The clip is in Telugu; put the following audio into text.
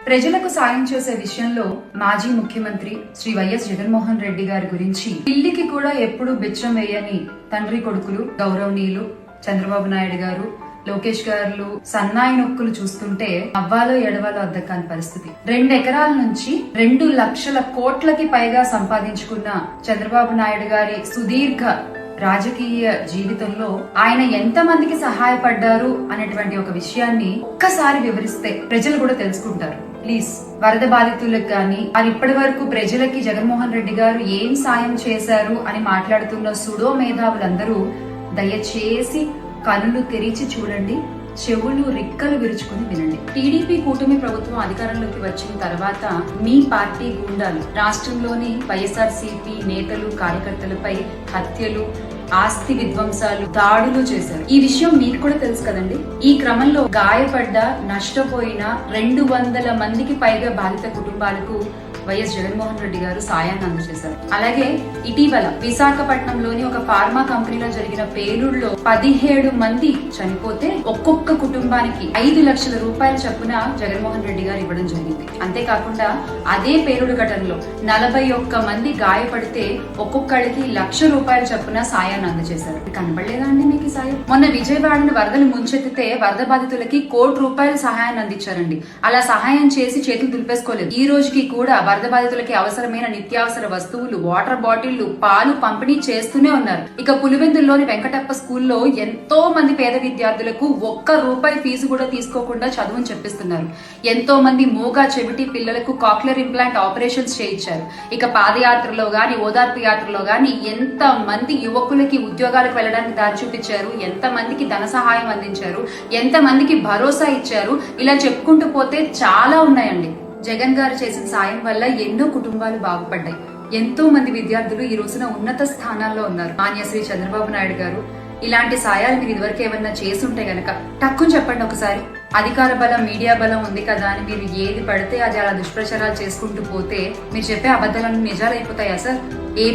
ప్రజలకు సాయం చేసే విషయంలో మాజీ ముఖ్యమంత్రి శ్రీ వైఎస్ జగన్మోహన్ రెడ్డి గారి గురించి పిల్లికి కూడా ఎప్పుడూ బిచ్చం వేయని తండ్రి కొడుకులు గౌరవనీయులు చంద్రబాబు నాయుడు గారు, లోకేష్ గారు సన్నాయి నొక్కులు చూస్తుంటే అవ్వాలో ఎడవాలో అర్థం కాని పరిస్థితి. 2 ఎకరాల నుంచి 2 లక్షల కోట్లకి పైగా సంపాదించుకున్న చంద్రబాబు నాయుడు గారి సుదీర్ఘ రాజకీయ జీవితంలో ఆయన ఎంత మందికి సహాయపడ్డారు అనేటువంటి ఒక విషయాన్ని ఒక్కసారి వివరిస్తే ప్రజలు కూడా తెలుసుకుంటారు. ప్లీజ్, వరద బాధితులకు గాని అది ఇప్పటి వరకు ప్రజలకి జగన్మోహన్ రెడ్డి గారు ఏం సాయం చేశారు అని మాట్లాడుతున్న సుడో మేధావులందరూ దయచేసి కనులు తెరిచి చూడండి, చెవులు రిక్కలు విరుచుకుని వినండి. టీడీపీ కూటమి ప్రభుత్వం అధికారంలోకి వచ్చిన తర్వాత మీ పార్టీ గుండాలు రాష్ట్రంలోని వైఎస్ఆర్సీపీ నేతలు కార్యకర్తలపై హత్యలు, ఆస్తి విధ్వంసాలు, దాడులు చేశారు. ఈ విషయం మీకు కూడా తెలుసు కదండి. ఈ క్రమంలో గాయపడ్డ, నష్టపోయిన 200 మందికి పైగా బాధిత కుటుంబాలకు వైఎస్ జగన్మోహన్ రెడ్డి గారు సాయాన్ని అందజేశారు. అలాగే ఇటీవల విశాఖపట్నంలోని ఒక ఫార్మా కంపెనీలో జరిగిన పేలుడులో 17 మంది చనిపోతే ఒక్కొక్క కుటుంబానికి 5 లక్షల రూపాయల చొప్పున జగన్మోహన్ రెడ్డి గారు ఇవ్వడం జరిగింది. అంతేకాకుండా అదే పేలుడు ఘటనలో 41 మంది గాయపడితే ఒక్కొక్కడికి 1 లక్ష రూపాయల చొప్పున సాయాన్ని అందజేశారు. కనబడలేదా అండి మీకు ఈ సాయం? మొన్న విజయవాడను వరదలు ముంచెత్తితే వరద బాధితులకి 1 కోటి రూపాయల సహాయాన్ని అందించారండి. అలా సహాయం చేసి చేతులు దులిపేసుకోలేదు. ఈ రోజుకి కూడా వరద బాధితులకి అవసరమైన నిత్యావసర వస్తువులు, వాటర్ బాటిళ్లు, పాలు పంపిణీ చేస్తూనే ఉన్నారు. ఇక పులివెందుల్లోని వెంకటప్ప స్కూల్లో ఎంతో మంది పేద విద్యార్థులకు 1 రూపాయి ఫీజు కూడా తీసుకోకుండా చదువుని చెప్పిస్తున్నారు. ఎంతో మంది మూగా చెవిటి పిల్లలకు కాక్లియర్ ఇంప్లాంట్ ఆపరేషన్స్ చేయించారు. ఇక పాదయాత్రలో గాని, ఓదార్పు యాత్రలో గాని ఎంత మంది యువకులకి ఉద్యోగాలకు వెళ్ళడానికి దారి చూపించారు, ఎంత మందికి ధన సహాయం అందించారు, ఎంత మందికి భరోసా ఇచ్చారు. ఇలా చెప్పుకుంటూ పోతే చాలా ఉన్నాయండి. జగన్ గారు చేసిన సాయం వల్ల ఎన్నో కుటుంబాలు బాగుపడ్డాయి. ఎంతో మంది విద్యార్థులు ఈ రోజున ఉన్నత స్థానాల్లో ఉన్నారు. మాన్యశ్రీ చంద్రబాబు నాయుడు గారు ఇలాంటి సాయాలు మీరు ఇదివరకు ఏమన్నా చేసుంటే గనక టక్కుని చెప్పండి ఒకసారి. అధికార బలం, మీడియా బలం ఉంది కదా అని మీరు ఏది పడితే అది అలా దుష్ప్రచారాలు చేసుకుంటూ పోతే మీరు చెప్పే అబద్ధాలను నిజాలు అయిపోతాయా సార్?